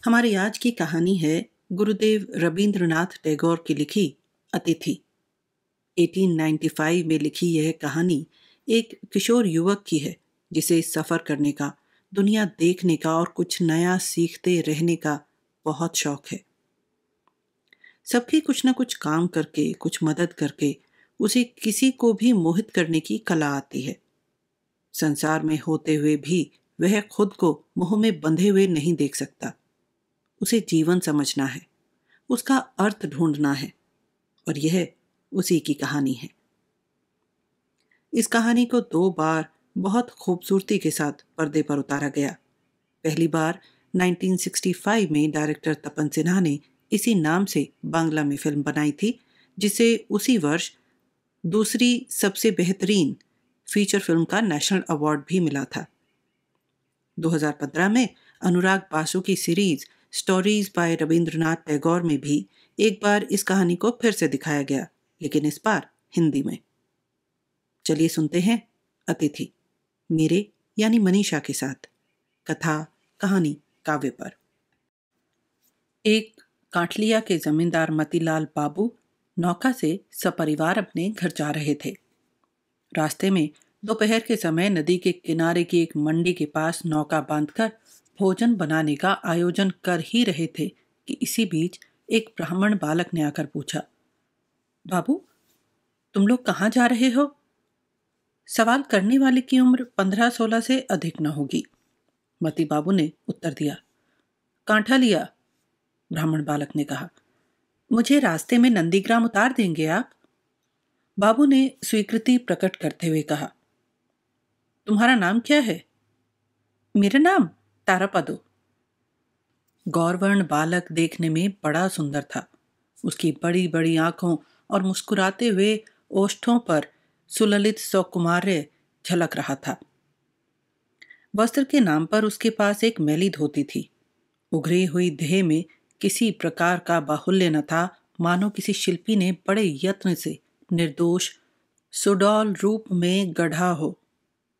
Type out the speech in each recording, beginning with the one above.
हमारी आज की कहानी है गुरुदेव रवींद्रनाथ टैगोर की लिखी अतिथि। 1895 में लिखी यह कहानी एक किशोर युवक की है जिसे सफ़र करने का, दुनिया देखने का और कुछ नया सीखते रहने का बहुत शौक है। सबकी कुछ न कुछ काम करके, कुछ मदद करके उसे किसी को भी मोहित करने की कला आती है। संसार में होते हुए भी वह खुद को मोह में बंधे हुए नहीं देख सकता। उसे जीवन समझना है, उसका अर्थ ढूंढना है, और यह उसी की कहानी है। इस कहानी को 2 बार बहुत खूबसूरती के साथ पर्दे पर उतारा गया। पहली बार 1965 में डायरेक्टर तपन सिन्हा ने इसी नाम से बांग्ला में फिल्म बनाई थी, जिसे उसी वर्ष दूसरी सबसे बेहतरीन फीचर फिल्म का नेशनल अवार्ड भी मिला था। 2015 में अनुराग बासु की series stories bye Rabindranath Tagore में भी एक बार इस कहानी को फिर से दिखाया गया, लेकिन इस बार हिंदी में। चलिए सुनते हैं अतिथि, मेरे यानी मनीषा के साथ कथा कहानी काव्य पर। एक काठलिया के जमींदार मतीलाल बाबू नौका से सपरिवार अपने घर जा रहे थे। रास्ते में दोपहर के समय नदी के किनारे की एक मंडी के पास नौका बांधकर भोजन बनाने का आयोजन कर ही रहे थे कि इसी बीच एक ब्राह्मण बालक ने आकर पूछा, बाबू, तुम लोग कहाँ जा रहे हो? सवाल करने वाले की उम्र 15-16 से अधिक न होगी। मती बाबू ने उत्तर दिया। कांठा लिया, ब्राह्मण बालक ने कहा। मुझे रास्ते में नंदीग्राम उतार देंगे आप? बाबू ने स्वीकृति प्रकट करते हुए कहा। तुम्हारा नाम क्या है? मेरा नाम तारापदो। गौरवर्ण बालक देखने में बड़ा सुंदर था। उसकी बड़ी बड़ी आंखों और मुस्कुराते हुए ओष्ठों पर सुललित सौकुमार्य झलक रहा था। वस्त्र के नाम पर उसके पास एक मैली धोती थी। उघरी हुई देह में किसी प्रकार का बाहुल्य न था, मानो किसी शिल्पी ने बड़े यत्न से निर्दोष सुडौल रूप में गढ़ा हो,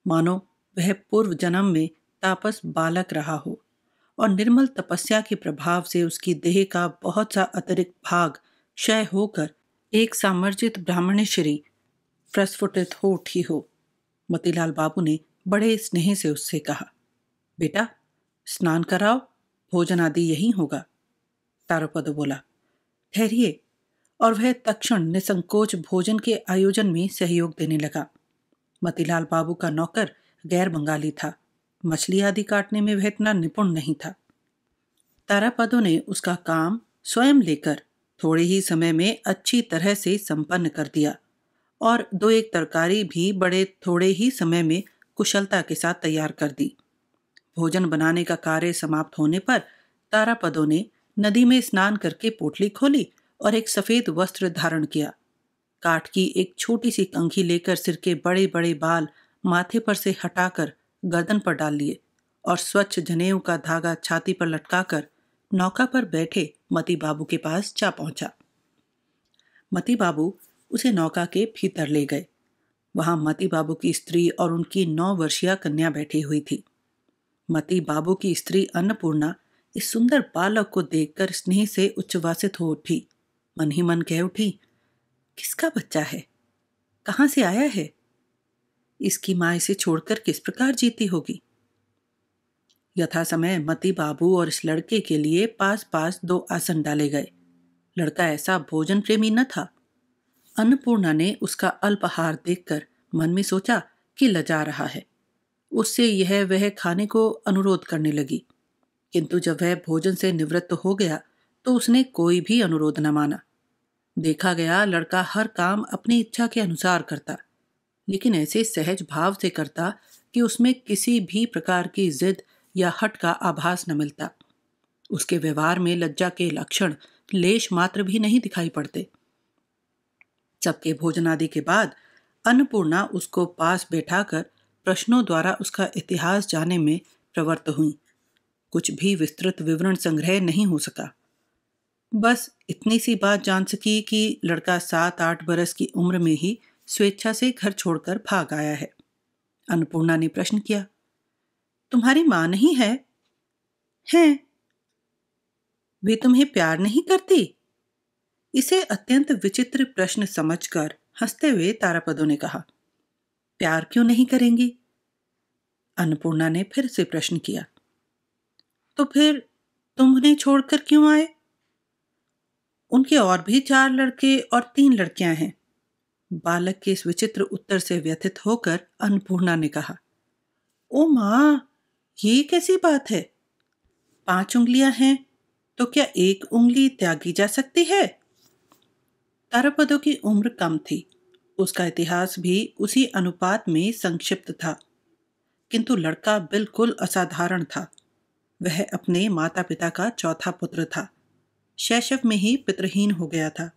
मानो वह पूर्व जन्म में तापस बालक रहा हो और निर्मल तपस्या के प्रभाव से उसकी देह का बहुत सा अतिरिक्त भाग क्षय होकर एक सामर्जित ब्राह्मणेश्वरी प्रस्फुटित हो उठी हो। मतीलाल बाबू ने बड़े स्नेह से उससे कहा, बेटा, स्नान कराओ, भोजन आदि यहीं होगा। तारापद बोला, ठहरिए, और वह तत्क्षण निसंकोच भोजन के आयोजन में सहयोग देने लगा। मतीलाल बाबू का नौकर गैर बंगाली था। मछली आदि काटने में वह इतना निपुण नहीं था। तारापदों ने उसका काम स्वयं लेकर थोड़े ही समय में अच्छी तरह से संपन्न कर दिया और 2-1 तरकारी भी बड़े थोड़े ही समय में कुशलता के साथ तैयार कर दी। भोजन बनाने का कार्य समाप्त होने पर तारापदों ने नदी में स्नान करके पोटली खोली और एक सफेद वस्त्र धारण किया। काठ की एक छोटी सी कंघी लेकर सिर के बड़े बड़े बाल माथे पर से हटाकर गर्दन पर डाल लिए और स्वच्छ जनेऊ का धागा छाती पर लटकाकर नौका पर बैठे मती बाबू के पास जा पहुंचा। मती बाबू उसे नौका के भीतर ले गए। वहां मती बाबू की स्त्री और उनकी 9 वर्षीय कन्या बैठी हुई थी। मती बाबू की स्त्री अन्नपूर्णा इस सुंदर बालक को देखकर स्नेह से उच्छ्वासित हो उठी। मन ही मन कह उठी, किसका बच्चा है? कहां से आया है? इसकी मां इसे छोड़कर किस प्रकार जीती होगी? यथा समय मती बाबू और इस लड़के के लिए पास पास 2 आसन डाले गए। लड़का ऐसा भोजन प्रेमी न था। अन्नपूर्णा ने उसका अल्पाहार देखकर मन में सोचा कि लजा रहा है। उससे यह वह खाने को अनुरोध करने लगी, किंतु जब वह भोजन से निवृत्त हो गया तो उसने कोई भी अनुरोध न माना। देखा गया लड़का हर काम अपनी इच्छा के अनुसार करता, लेकिन ऐसे सहज भाव से करता कि उसमें किसी भी प्रकार की जिद या हट का आभास न मिलता। उसके व्यवहार में लज्जा के लक्षण लेश मात्र भी नहीं दिखाई पड़ते। सबके भोजन आदि के बाद अन्नपूर्णा उसको पास बैठाकर प्रश्नों द्वारा उसका इतिहास जानने में प्रवृत्त हुई। कुछ भी विस्तृत विवरण संग्रह नहीं हो सका। बस इतनी सी बात जान सकी कि लड़का 7-8 बरस की उम्र में ही स्वेच्छा से घर छोड़कर भाग आया है। अन्नपूर्णा ने प्रश्न किया, तुम्हारी मां नहीं है? हैं। वे तुम्हें प्यार नहीं करती? इसे अत्यंत विचित्र प्रश्न समझकर हंसते हुए तारापदों ने कहा। प्यार क्यों नहीं करेंगी? अन्नपूर्णा ने फिर से प्रश्न किया। तो फिर तुम उन्हें छोड़कर क्यों आए? उनके और भी 4 लड़के और 3 लड़कियां हैं। बालक के इस विचित्र उत्तर से व्यथित होकर अन्नपूर्णा ने कहा। ओ माँ, ये कैसी बात है? 5 उंगलियां हैं तो क्या 1 उंगली त्यागी जा सकती है? तारापदों की उम्र कम थी, उसका इतिहास भी उसी अनुपात में संक्षिप्त था, किंतु लड़का बिल्कुल असाधारण था। वह अपने माता पिता का चौथा पुत्र था। शैशव में ही पितृहीन हो गया था।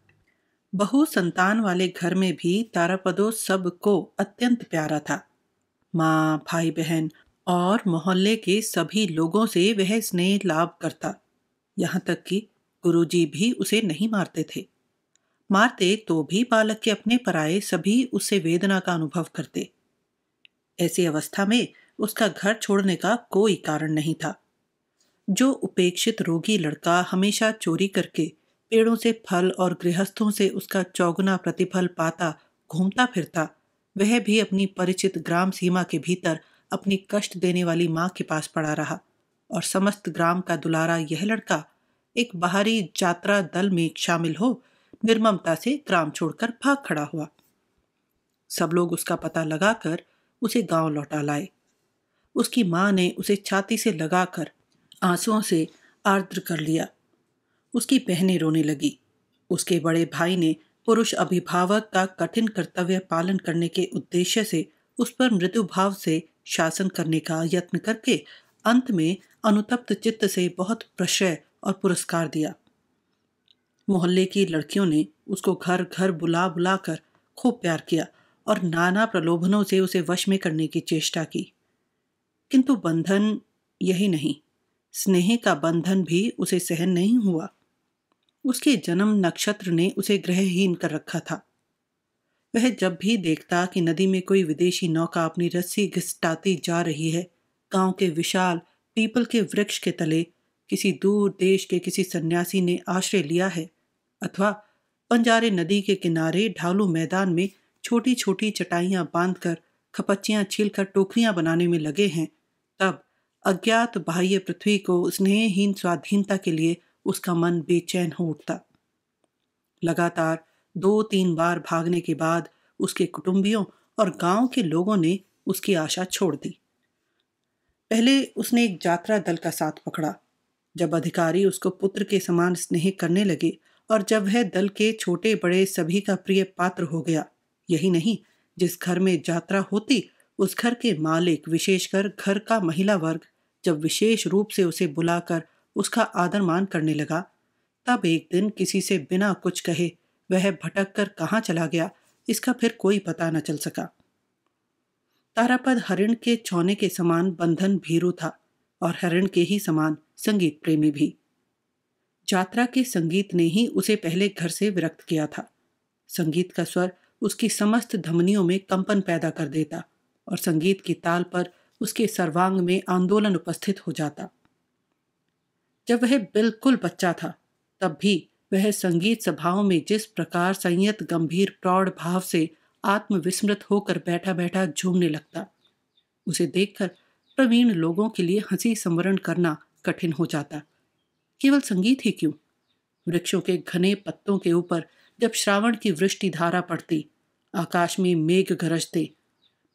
बहु संतान वाले घर में भी तारापदो सबको अत्यंत प्यारा था। माँ, भाई बहन और मोहल्ले के सभी लोगों से वह स्नेह लाभ करता। यहाँ तक कि गुरुजी भी उसे नहीं मारते थे। मारते तो भी बालक के अपने पराये सभी उससे वेदना का अनुभव करते। ऐसी अवस्था में उसका घर छोड़ने का कोई कारण नहीं था। जो उपेक्षित रोगी लड़का हमेशा चोरी करके पेड़ों से फल और गृहस्थों से उसका चौगुना प्रतिफल पाता घूमता फिरता, वह भी अपनी परिचित ग्राम सीमा के भीतर अपनी कष्ट देने वाली माँ के पास पड़ा रहा, और समस्त ग्राम का दुलारा यह लड़का एक बाहरी यात्रा दल में शामिल हो निर्ममता से ग्राम छोड़कर भाग खड़ा हुआ। सब लोग उसका पता लगाकर उसे गांव लौटा लाए। उसकी माँ ने उसे छाती से लगाकर आंसुओं से आर्द्र कर लिया। उसकी बहनें रोने लगी। उसके बड़े भाई ने पुरुष अभिभावक का कठिन कर्तव्य पालन करने के उद्देश्य से उस पर मृदु भाव से शासन करने का यत्न करके अंत में अनुतप्त चित्त से बहुत प्रश्रय और पुरस्कार दिया। मोहल्ले की लड़कियों ने उसको घर घर बुला बुला कर खूब प्यार किया और नाना प्रलोभनों से उसे वश में करने की चेष्टा की, किंतु बंधन यही नहीं, स्नेह का बंधन भी उसे सहन नहीं हुआ। उसके जन्म नक्षत्र ने उसे ग्रहहीन कर रखा था। वह जब भी देखता कि नदी में कोई विदेशी नौका अपनी रस्सी घिसटाती जा रही है, गांव के विशाल पीपल के वृक्ष के तले किसी दूर देश के किसी सन्यासी ने आश्रय लिया है, अथवा बंजारे नदी के किनारे ढालू मैदान में छोटी छोटी चटाइयां बांधकर खपच्चियां छीलकर टोकरियां बनाने में लगे हैं, तब अज्ञात बाह्य पृथ्वी को स्नेहहीन स्वाधीनता के लिए उसका मन बेचैन हो उठता। लगातार 2-3 बार भागने के बाद उसके कुटुंबियों और गांव के लोगों ने उसकी आशा छोड़ दी। पहले उसने एक यात्रा दल का साथ पकड़ा। जब अधिकारी उसको पुत्र के समान स्नेह करने लगे और जब वह दल के छोटे बड़े सभी का प्रिय पात्र हो गया, यही नहीं, जिस घर में यात्रा होती उस घर के मालिक, विशेषकर घर का महिला वर्ग, जब विशेष रूप से उसे बुलाकर उसका आदर मान करने लगा, तब एक दिन किसी से बिना कुछ कहे वह भटक कर कहाँ चला गया, इसका फिर कोई पता न चल सका। तारापद हरिण के चौने के समान बंधन भीरू था और हरिण के ही समान संगीत प्रेमी भी। यात्रा के संगीत ने ही उसे पहले घर से विरक्त किया था। संगीत का स्वर उसकी समस्त धमनियों में कंपन पैदा कर देता और संगीत की ताल पर उसके सर्वांग में आंदोलन उपस्थित हो जाता। जब वह बिल्कुल बच्चा था, तब भी वह संगीत सभाओं में जिस प्रकार संयत गंभीर प्रौढ़ भाव से आत्मविस्मृत होकर बैठा बैठा झूमने लगता, उसे देखकर प्रवीण लोगों के लिए हंसी संवरण करना कठिन हो जाता। केवल संगीत ही क्यों, वृक्षों के घने पत्तों के ऊपर जब श्रावण की वृष्टि धारा पड़ती, आकाश में मेघ गरजते,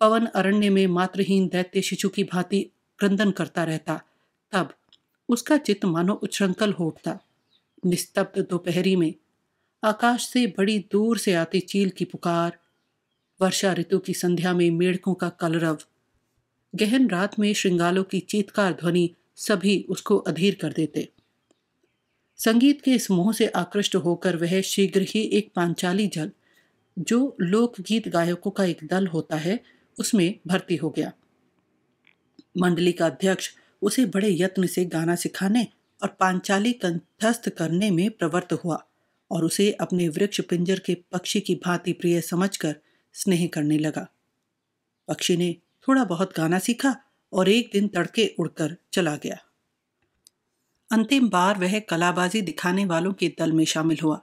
पवन अरण्य में मातृहीन दैत्य शिशु की भांति क्रंदन करता रहता, तब उसका चित्त मानो उच्छृंखल हो उठता। निस्तब्ध दोपहरी में आकाश से बड़ी दूर से आती चील की पुकार, वर्षा ऋतु की संध्या में मेढकों का कलरव, गहन रात में श्रृंगालों की चीत्कार ध्वनि सभी उसको अधीर कर देते। संगीत के इस मोह से आकृष्ट होकर वह शीघ्र ही एक पांचाली जल, जो लोकगीत गायकों का एक दल होता है, उसमें भर्ती हो गया। मंडली का अध्यक्ष उसे बड़े यत्न से गाना सिखाने और पांचाली कंठस्थ करने में प्रवृत्त हुआ और उसे अपने वृक्ष पिंजर के पक्षी की भांति प्रिय समझकर स्नेह करने लगा। पक्षी ने थोड़ा बहुत गाना सीखा और एक दिन तड़के उड़कर चला गया। अंतिम बार वह कलाबाजी दिखाने वालों के दल में शामिल हुआ।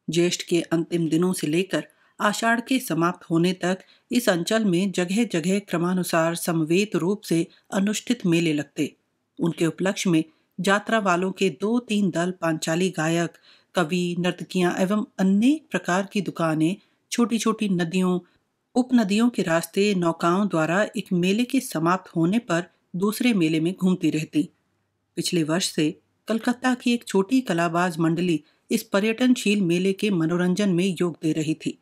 ज्येष्ठ के अंतिम दिनों से लेकर आषाढ़ के समाप्त होने तक इस अंचल में जगह जगह क्रमानुसार समवेत रूप से अनुष्ठित मेले लगते। उनके उपलक्ष्य में यात्रा वालों के 2-3 दल, पांचाली गायक, कवि, नर्तकियां एवं अनेक प्रकार की दुकानें छोटी छोटी नदियों, उपनदियों के रास्ते नौकाओं द्वारा एक मेले के समाप्त होने पर दूसरे मेले में घूमती रहती। पिछले वर्ष से कलकत्ता की एक छोटी कलाबाज मंडली इस पर्यटनशील मेले के मनोरंजन में योग दे रही थी।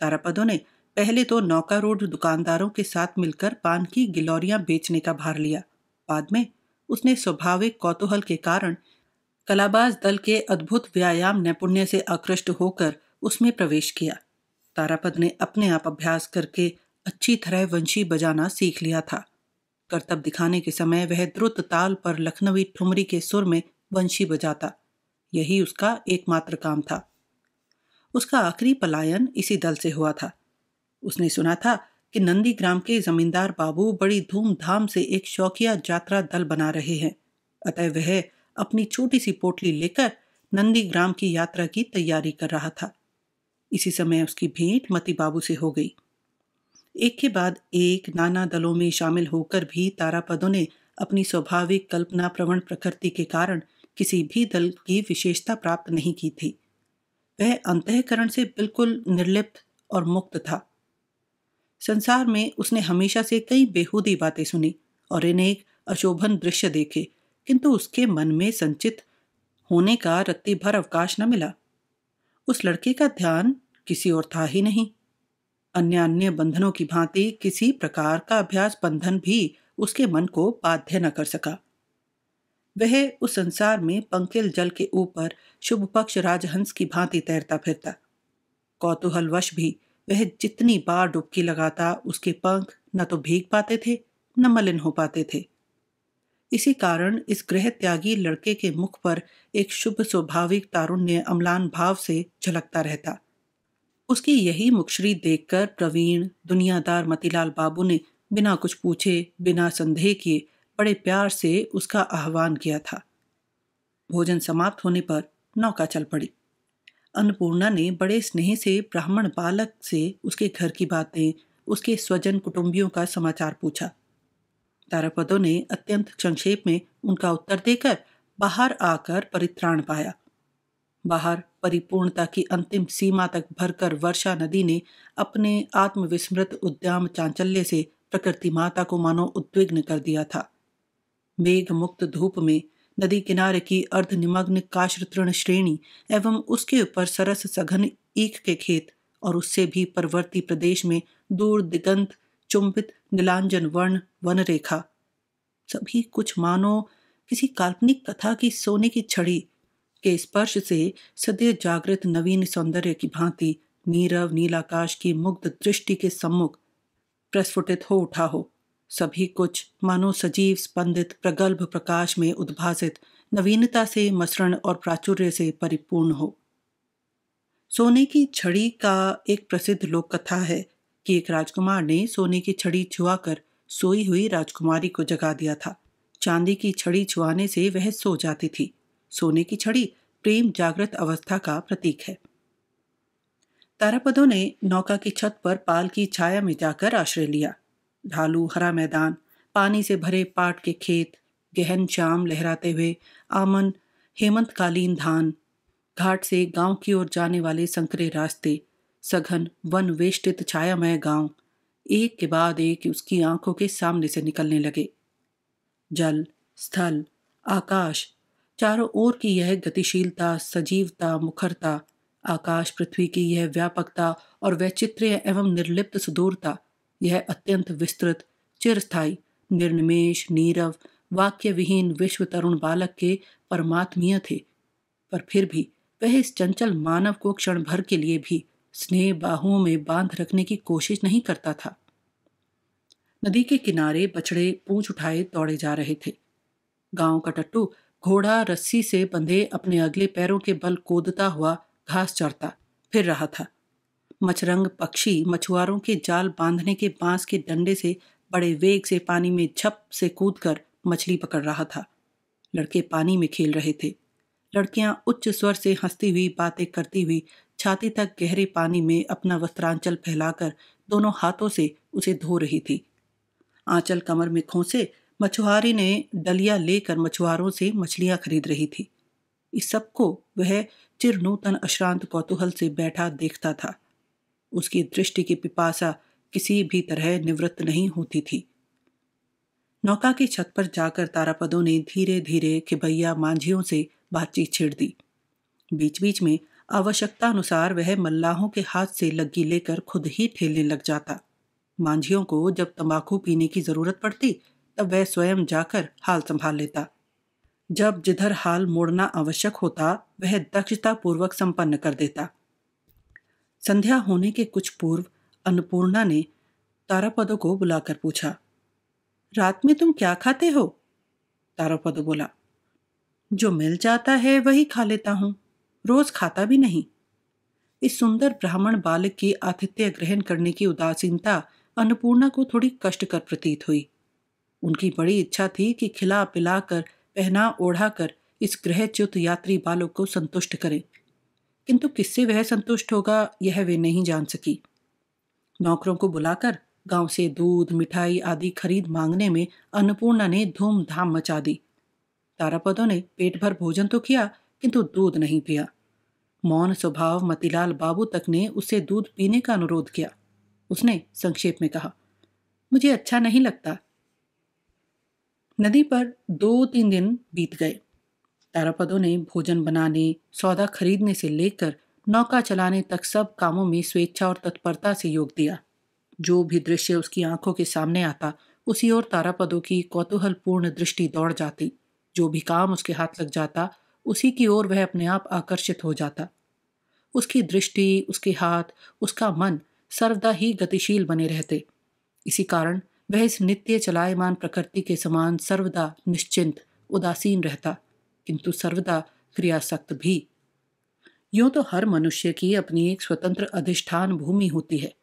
तारापदों ने पहले तो नौका रोड दुकानदारों के साथ मिलकर पान की गिलौरियां बेचने का भार लिया। बाद में उसने स्वाभाविक कौतूहल के कारण कलाबाज दल के अद्भुत व्यायाम नैपुण्य से आकृष्ट होकर उसमें प्रवेश किया। तारापद ने अपने आप अभ्यास करके अच्छी तरह वंशी बजाना सीख लिया था। करतब दिखाने के समय वह द्रुत ताल पर लखनवी ठुमरी के सुर में वंशी बजाता। यही उसका एकमात्र काम था। उसका आखिरी पलायन इसी दल से हुआ था। उसने सुना था कि नंदीग्राम के जमींदार बाबू बड़ी धूमधाम से एक शौकिया यात्रा दल बना रहे हैं। अतः वह अपनी छोटी सी पोटली लेकर नंदीग्राम की यात्रा की तैयारी कर रहा था। इसी समय उसकी भेंट मती बाबू से हो गई। एक के बाद एक नाना दलों में शामिल होकर भी तारापदों ने अपनी स्वाभाविक कल्पना प्रवण प्रकृति के कारण किसी भी दल की विशेषता प्राप्त नहीं की थी। वह अंतःकरण से बिल्कुल निर्लिप्त और मुक्त था। संसार में उसने हमेशा से कई बेहूदी बातें सुनी और अनेक अशोभन दृश्य देखे, किंतु उसके मन में संचित होने का रत्ती भर अवकाश न मिला। उस लड़के का ध्यान किसी और था ही नहीं। अन्य बंधनों की भांति किसी प्रकार का अभ्यास बंधन भी उसके मन को बाध्य न कर सका। वह उस संसार में पंकिल जल के ऊपर शुभ पक्ष राजहंस की भांति तैरता फिरता। कौतूहलवश भी वह जितनी बार डुबकी लगाता, उसके पंख न तो भीग पाते थे न मलिन हो पाते थे। इसी कारण इस गृह त्यागी लड़के के मुख पर एक शुभ स्वाभाविक तारुण्य अम्लान भाव से झलकता रहता। उसकी यही मुखश्री देखकर प्रवीण दुनियादार मतीलाल बाबू ने बिना कुछ पूछे, बिना संदेह किए बड़े प्यार से उसका आह्वान किया था। भोजन समाप्त होने पर नौका चल पड़ी। अन्नपूर्णा ने बड़े स्नेह से ब्राह्मण बालक से उसके घर की बातें, उसके स्वजन कुटुंबियों का समाचार पूछा। तारापदों ने अत्यंत संक्षेप में उनका उत्तर देकर बाहर आकर परित्राण पाया। बाहर परिपूर्णता की अंतिम सीमा तक भरकर वर्षा नदी ने अपने आत्मविस्मृत उद्दाम चांचल्य से प्रकृति माता को मानो उद्विग्न कर दिया था। मेघ मुक्त धूप में नदी किनारे की अर्धनिमग्न काश्रतृण श्रेणी एवं उसके ऊपर सरस सघन ईख के खेत और उससे भी परवर्ती प्रदेश में दूर दिगंत चुंबित नीलांजन वर्ण वन रेखा, सभी कुछ मानो किसी काल्पनिक कथा की सोने की छड़ी के स्पर्श से सदैव जागृत नवीन सौंदर्य की भांति नीरव नीलाकाश की मुग्ध दृष्टि के सम्मुख प्रस्फुटित हो उठा हो। सभी कुछ मानो सजीव स्पंदित प्रगल्भ प्रकाश में उद्भासित नवीनता से मसृण और प्राचुर्य से परिपूर्ण हो। सोने की छड़ी का एक प्रसिद्ध लोक कथा है कि एक राजकुमार ने सोने की छड़ी छुआकर सोई हुई राजकुमारी को जगा दिया था। चांदी की छड़ी छुआने से वह सो जाती थी। सोने की छड़ी प्रेम जागृत अवस्था का प्रतीक है। तारापदों ने नौका की छत पर पाल की छाया में जाकर आश्रय लिया। ढालू हरा मैदान, पानी से भरे पाट के खेत, गहन शाम लहराते हुए आमन हेमंतकालीन धान, घाट से गांव की ओर जाने वाले संकरे रास्ते, सघन वन वेष्टित छायामय गांव, एक के बाद एक उसकी आंखों के सामने से निकलने लगे। जल, स्थल, आकाश, चारों ओर की यह गतिशीलता, सजीवता, मुखरता, आकाश पृथ्वी की यह व्यापकता और वैचित्र्य एवं निर्लिप्त सुदूरता, यह अत्यंत विस्तृत, चिरस्थायी, निर्निमेष, नीरव, वाक्य विहीन विश्व तरुण बालक के परमात्मीय थे। पर फिर भी वह इस चंचल मानव को क्षण भर के लिए भी स्नेह बाहुओं में बांध रखने की कोशिश नहीं करता था। नदी के किनारे बछड़े पूंछ उठाए दौड़े जा रहे थे। गांव का टट्टू घोड़ा रस्सी से बंधे अपने अगले पैरों के बल कूदता हुआ घास चरता फिर रहा था। मचरंग पक्षी मछुआरों के जाल बांधने के बांस के डंडे से बड़े वेग से पानी में झप से कूदकर मछली पकड़ रहा था। लड़के पानी में खेल रहे थे। लड़कियां उच्च स्वर से हंसती हुई बातें करती हुई छाती तक गहरे पानी में अपना वस्त्रांचल फैलाकर दोनों हाथों से उसे धो रही थी। आंचल कमर में खोसे मछुआरी ने डलिया लेकर मछुआरों से मछलियां खरीद रही थी। इस सबको वह चिरनूतन अश्रांत कौतूहल से बैठा देखता था। उसकी दृष्टि की पिपासा किसी भी तरह निवृत्त नहीं होती थी। नौका की छत पर जाकर तारापदों ने धीरे धीरे खिबैया मांझियों से बातचीत छेड़ दी। बीच बीच में आवश्यकता अनुसार वह मल्लाहों के हाथ से लग्गी लेकर खुद ही ठेलने लग जाता। मांझियों को जब तंबाकू पीने की जरूरत पड़ती तब वह स्वयं जाकर हाल संभाल लेता। जब जिधर हाल मोड़ना आवश्यक होता वह दक्षता पूर्वक संपन्न कर देता। संध्या होने के कुछ पूर्व अन्नपूर्णा ने तारापदों को बुलाकर पूछा, रात में तुम क्या खाते हो? तारापद बोला, जो मिल जाता है वही खा लेता हूं, रोज खाता भी नहीं। इस सुंदर ब्राह्मण बालक की आतिथ्य ग्रहण करने की उदासीनता अन्नपूर्णा को थोड़ी कष्टकर प्रतीत हुई। उनकी बड़ी इच्छा थी कि खिला पिलाकर पहना ओढ़ाकर इस ग्रहच्युत यात्री बालक को संतुष्ट करें, किंतु किससे वह संतुष्ट होगा यह वे नहीं जान सकी। नौकरों को बुलाकर गांव से दूध मिठाई आदि खरीद मांगने में अन्नपूर्णा ने धूमधाम मचा दी। तारापदों ने पेट भर भोजन तो किया किंतु दूध नहीं पिया। मौन स्वभाव मतीलाल बाबू तक ने उससे दूध पीने का अनुरोध किया। उसने संक्षेप में कहा, मुझे अच्छा नहीं लगता। नदी पर 2-3 दिन बीत गए। तारापदों ने भोजन बनाने, सौदा खरीदने से लेकर नौका चलाने तक सब कामों में स्वेच्छा और तत्परता से योग दिया। जो भी दृश्य उसकी आंखों के सामने आता उसी ओर तारापदों की कौतूहलपूर्ण दृष्टि दौड़ जाती। जो भी काम उसके हाथ लग जाता उसी की ओर वह अपने आप आकर्षित हो जाता। उसकी दृष्टि, उसके हाथ, उसका मन सर्वदा ही गतिशील बने रहते। इसी कारण वह इस नित्य चलायमान प्रकृति के समान सर्वदा निश्चिंत उदासीन रहता, किंतु सर्वदा क्रियासक्त भी। यूं तो हर मनुष्य की अपनी एक स्वतंत्र अधिष्ठान भूमि होती है,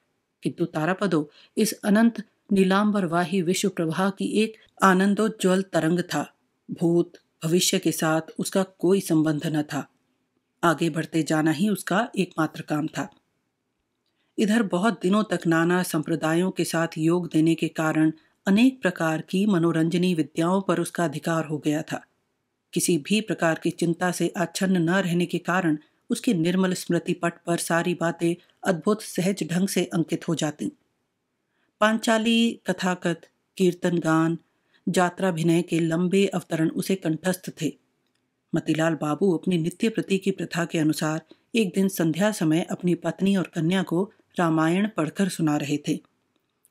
किंतु तारापदों इस अनंत नीलांबरवाही विश्व प्रवाह की एक आनंदोज्ज्वल तरंग था। भूत भविष्य के साथ उसका कोई संबंध न था। आगे बढ़ते जाना ही उसका एकमात्र काम था। इधर बहुत दिनों तक नाना संप्रदायों के साथ योग देने के कारण अनेक प्रकार की मनोरंजनी विद्याओं पर उसका अधिकार हो गया था। किसी भी प्रकार की चिंता से आच्छन्न न रहने के कारण उसके निर्मल स्मृति पट पर सारी बातें अद्भुत सहज ढंग से अंकित हो जाती। पांचाली, कथाकथ, कीर्तन गान, जात्राभिनय के लंबे अवतरण उसे कंठस्थ थे। मतीलाल बाबू अपनी नित्य प्रति की प्रथा के अनुसार एक दिन संध्या समय अपनी पत्नी और कन्या को रामायण पढ़कर सुना रहे थे।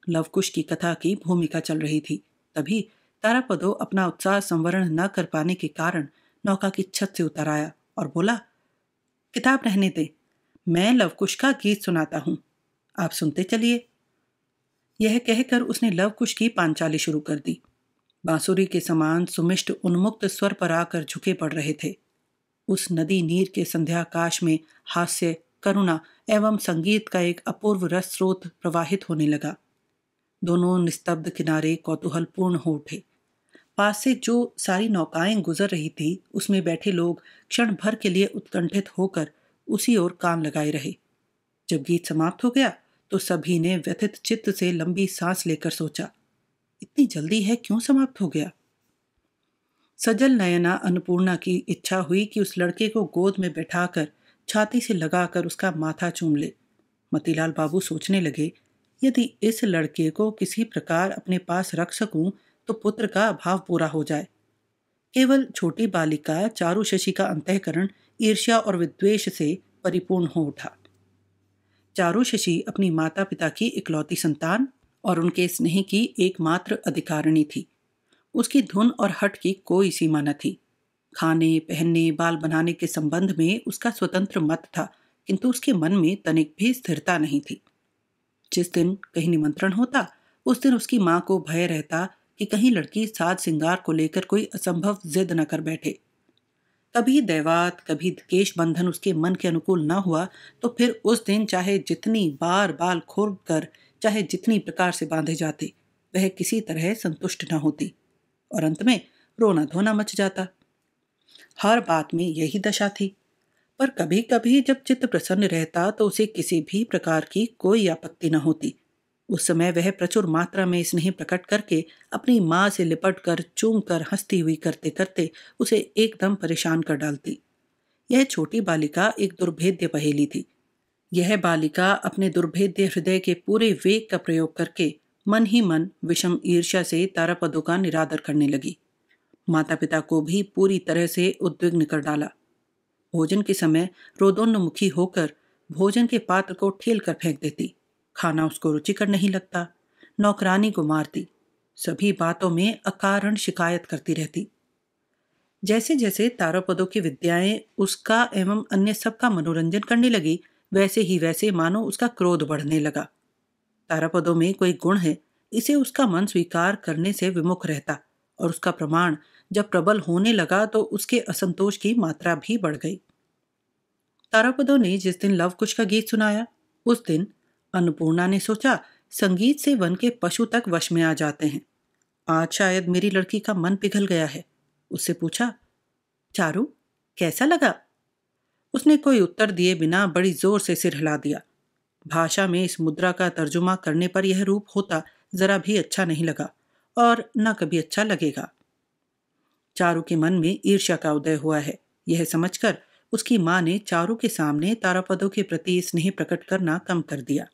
लवकुश की कथा की भूमिका चल रही थी। तभी तारापदो अपना उत्साह संवरण न कर पाने के कारण नौका की छत से उतर आया और बोला, किताब रहने दे, मैं लवकुश का गीत सुनाता हूं, आप सुनते चलिए। यह कहकर उसने लवकुश की पांचाली शुरू कर दी। बांसुरी के समान सुमिष्ट उन्मुक्त स्वर पर आकर झुके पड़ रहे थे। उस नदी नीर के संध्याकाश में हास्य, करुणा एवं संगीत का एक अपूर्व रस स्रोत प्रवाहित होने लगा। दोनों निस्तब्ध किनारे कौतूहलपूर्ण हो उठे। पास से जो सारी नौकाएं गुजर रही थी उसमें बैठे लोग क्षण भर के लिए उत्कंठित होकर उसी ओर कान लगाए रहे। जब गीत समाप्त हो गया तो सभी ने व्यथित चित्त से लंबी सांस लेकर सोचा, इतनी जल्दी है क्यों समाप्त हो गया? सजल नयना अन्नपूर्णा की इच्छा हुई कि उस लड़के को गोद में बैठाकर छाती से लगाकर उसका माथा चूम ले। मतीलाल बाबू सोचने लगे, यदि इस लड़के को किसी प्रकार अपने पास रख सकूं तो पुत्र का अभाव पूरा हो जाए। केवल छोटी बालिका चारुशशी का अंतःकरण ईर्ष्या और विद्वेष से परिपूर्ण हो उठा। चारुशशी अपनी माता पिता की इकलौती संतान और उनके स्नेह की एकमात्र अधिकारिणी थी। उसकी धुन और हठ की कोई सीमा न थी। खाने, पहनने, बाल बनाने के संबंध में उसका स्वतंत्र मत था, किंतु उसके मन में तनिक भी स्थिरता नहीं थी। जिस दिन कहीं निमंत्रण होता उस दिन उसकी माँ को भय रहता कि कहीं लड़की साज सिंगार को लेकर कोई असंभव जिद न कर बैठे। कभी दैवात, कभी केश बंधन उसके मन के अनुकूल न हुआ तो फिर उस दिन चाहे जितनी बार बाल खोल कर, चाहे जितनी प्रकार से बांधे जाते, वह किसी तरह संतुष्ट न होती और अंत में रोना धोना मच जाता। हर बात में यही दशा थी। पर कभी कभी जब चित्त प्रसन्न रहता तो उसे किसी भी प्रकार की कोई आपत्ति न होती। उस समय वह प्रचुर मात्रा में स्नेह प्रकट करके अपनी माँ से लिपट कर चूम कर हंसती हुई करते करते उसे एकदम परेशान कर डालती। यह छोटी बालिका एक दुर्भेद्य पहेली थी। यह बालिका अपने दुर्भेद्य हृदय के पूरे वेग का प्रयोग करके मन ही मन विषम ईर्ष्या से तारापदों का निरादर करने लगी। माता पिता को भी पूरी तरह से उद्विग्न कर डाला। भोजन के समय रोदोन्मुखी होकर भोजन के पात्र को ठेल कर फेंक देती। खाना उसको रुचिकर नहीं लगता। नौकरानी को मारती। सभी बातों में अकारण शिकायत करती रहती। जैसे जैसे तारापदों की विद्याएं उसका एवं अन्य सबका मनोरंजन करने लगी, वैसे ही वैसे मानो उसका क्रोध बढ़ने लगा। तारापदों में कोई गुण है, इसे उसका मन स्वीकार करने से विमुख रहता, और उसका प्रमाण जब प्रबल होने लगा तो उसके असंतोष की मात्रा भी बढ़ गई। तारापदों ने जिस दिन लव कुश का गीत सुनाया, उस दिन अन्नपूर्णा ने सोचा संगीत से वन के पशु तक वश में आ जाते हैं। आज शायद मेरी लड़की का मन पिघल गया है। उससे पूछा, चारू कैसा लगा? उसने कोई उत्तर दिए बिना बड़ी जोर से सिर हिला दिया। भाषा में इस मुद्रा का तर्जुमा करने पर यह रूप होता जरा भी अच्छा नहीं लगा, और न कभी अच्छा लगेगा। चारू के मन में ईर्ष्या का उदय हुआ है, यह समझकर उसकी मां ने चारू के सामने तारापदों के प्रति स्नेह प्रकट करना कम कर दिया।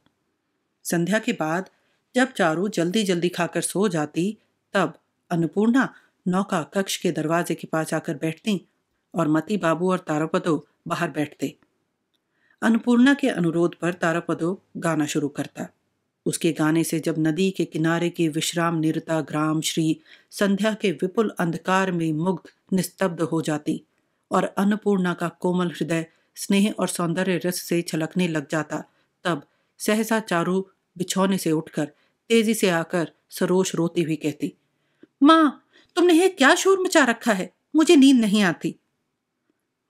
संध्या के बाद जब चारू जल्दी जल्दी खाकर सो जाती, तब अन्नपूर्णा नौका कक्ष के दरवाजे के पास आकर बैठती और मती बाबू और तारापदो बाहर बैठते। अन्नपूर्णा के अनुरोध पर तारापदो गाना शुरू करता। उसके गाने से जब नदी के किनारे की विश्राम निरता ग्राम श्री संध्या के विपुल अंधकार में मुग्ध निस्तब्ध हो जाती और अन्नपूर्णा का कोमल हृदय स्नेह और सौंदर्य रस से छलकने लग जाता, तब सहसा चारू बिछौने से उठकर तेजी से आकर सरोष रोती हुई कहती, माँ, तुमने ये क्या शोर मचा रखा है? मुझे नींद नहीं आती।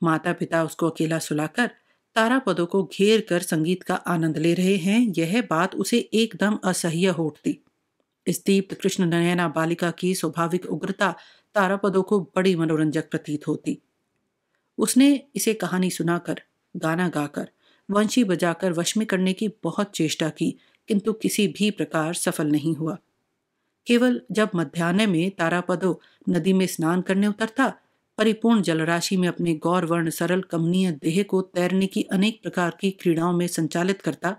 माता पिता उसको अकेला सुलाकर तारापदों को घेर कर संगीत का आनंद ले रहे हैं, यह बात उसे एकदम असह्य हो उठती। इस दीप्त कृष्ण नयना बालिका की स्वाभाविक उग्रता तारापदों को बड़ी मनोरंजक प्रतीत होती। उसने इसे कहानी सुनाकर, गाना गाकर, वंशी बजाकर वश में करने की बहुत चेष्टा की, किंतु किसी भी प्रकार सफल नहीं हुआ। केवल जब मध्याह्न में तारापदो नदी में स्नान करने उतरता, परिपूर्ण जलराशि में अपने गौरवर्ण सरल कमनीय देह को तैरने की अनेक प्रकार की क्रीड़ाओं में संचालित करता,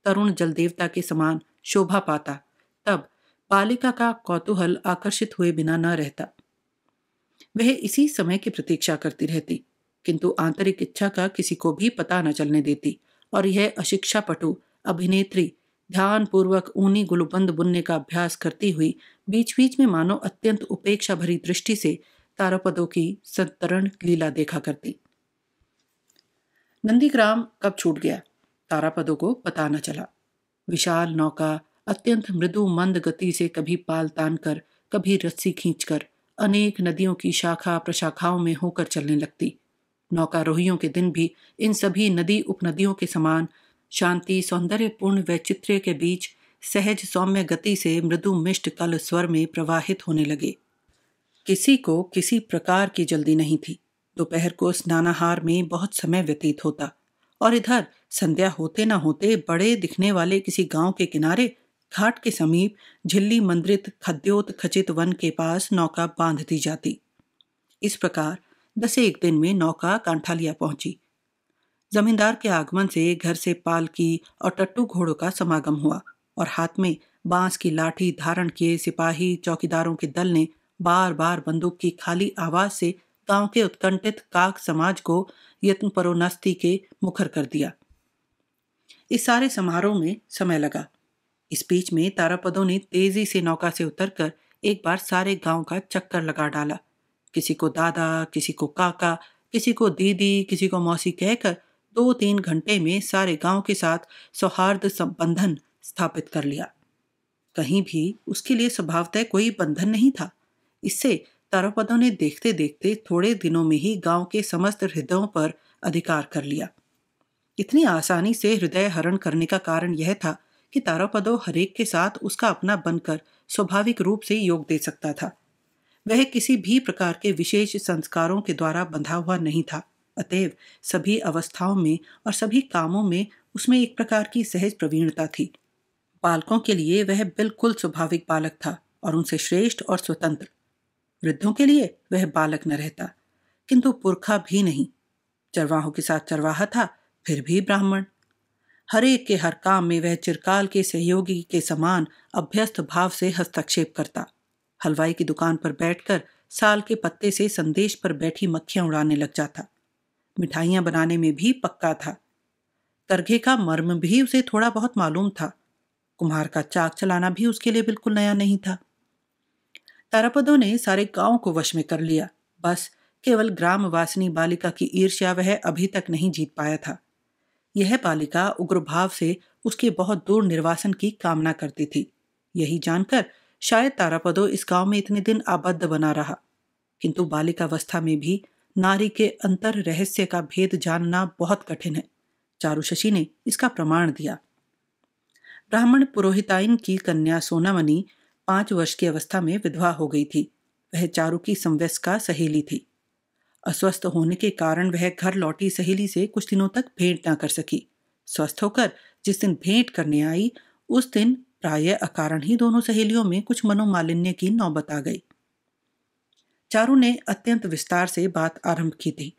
तरुण जलदेवता के समान शोभा पाता, तब बालिका का कौतूहल आकर्षित हुए बिना न रहता। वह इसी समय की प्रतीक्षा करती रहती, किंतु आंतरिक इच्छा का किसी को भी पता न चलने देती, और यह अशिक्षा पटु अभिनेत्री ध्यान पूर्वक ऊनी गुलबंद बुनने का अभ्यास करती हुई बीच बीच में मानो अत्यंत उपेक्षा भरी दृष्टि से तारापदों की संतरण लीला देखा करती। नंदीग्राम कब छूट गया, तारापदों को पता न चला। विशाल नौका अत्यंत मृदु मंद गति से कभी पाल तान कर, कभी रस्सी खींचकर अनेक नदियों की शाखा प्रशाखाओं में होकर चलने लगती। नौकारोहियों के दिन भी इन सभी नदी उपनदियों के समान शांति सौंदर्यपूर्ण वैचित्र्य के बीच सहज सौम्य गति से मृदु मिष्ट कल स्वर में प्रवाहित होने लगे। किसी को किसी प्रकार की जल्दी नहीं थी। दोपहर को स्नानाहार में बहुत समय व्यतीत होता, और इधर संध्या होते न होते बड़े दिखने वाले किसी गांव के किनारे घाट के समीप झिल्ली मंद्रित खद्योत खचित वन के पास नौका बांध दी जाती। इस प्रकार 10 दिन में नौका कांठालिया पहुंची। जमींदार के आगमन से घर से पालकी और टट्टू घोड़ों का समागम हुआ, और हाथ में बांस की लाठी धारण किए सिपाही चौकीदारों के दल ने बार बार बंदूक की खाली आवाज से गांव के उत्कंठित काक समाज को यत्न परोन्नति के मुखर कर दिया। इस सारे समारोह में समय लगा। इस बीच में तारापदों ने तेजी से नौका से उतरकर एक बार सारे गांव का चक्कर लगा डाला। किसी को दादा, किसी को काका, किसी को दीदी, किसी को मौसी कहकर 2-3 घंटे में सारे गांव के साथ सौहार्द संबंधन स्थापित कर लिया। कहीं भी उसके लिए स्वभावतः कोई बंधन नहीं था। इससे तारापदों ने देखते देखते थोड़े दिनों में ही गांव के समस्त हृदयों पर अधिकार कर लिया। इतनी आसानी से हृदय हरण करने का कारण यह था कि तारापदों हरेक के साथ उसका अपना बनकर स्वाभाविक रूप से योग दे सकता था। वह किसी भी प्रकार के विशेष संस्कारों के द्वारा बंधा हुआ नहीं था। अतएव सभी अवस्थाओं में और सभी कामों में उसमें एक प्रकार की सहज प्रवीणता थी। बालकों के लिए वह बिल्कुल स्वाभाविक बालक था और उनसे श्रेष्ठ और स्वतंत्र। वृद्धों के लिए वह बालक न रहता, किंतु पुरखा भी नहीं। चरवाहों के साथ चरवाहा था, फिर भी ब्राह्मण। हर एक के हर काम में वह चिरकाल के सहयोगी के समान अभ्यस्त भाव से हस्तक्षेप करता। हलवाई की दुकान पर बैठकर साल के पत्ते से संदेश पर बैठी मक्खियां उड़ाने लग जाता। मिठाइयां बनाने में भी पक्का था। करघे का मर्म भी उसे थोड़ा बहुत मालूम था। कुम्हार का चाक चलाना भी उसके लिए बिल्कुल नया नहीं था। तारापदों ने सारे गांव को वश में कर लिया। बस केवल ग्राम वासिनी बालिका की ईर्ष्या वह अभी तक नहीं जीत पाया था। यह बालिका उग्र भाव से उसके बहुत दूर निर्वासन की कामना करती थी। यही जानकर शायद तारापदो इस गांव में इतने दिन आबद्ध बना रहा। किंतु बालिकावस्था में भी नारी के अंतर रहस्य का भेद जानना बहुत कठिन है। चारुशशी ने इसका प्रमाण दिया। ब्राह्मण पुरोहिताइन की कन्या सोनामणि 5 वर्ष की अवस्था में विधवा हो गई थी। वह चारु की समवयस्का सहेली थी। अस्वस्थ होने के कारण वह घर लौटी सहेली से कुछ दिनों तक भेंट न कर सकी। स्वस्थ होकर जिस दिन भेंट करने आई, उस दिन प्रायः अकारण ही दोनों सहेलियों में कुछ मनोमालिन्य की नौबत आ गई। चारु ने अत्यंत विस्तार से बात आरंभ की थी।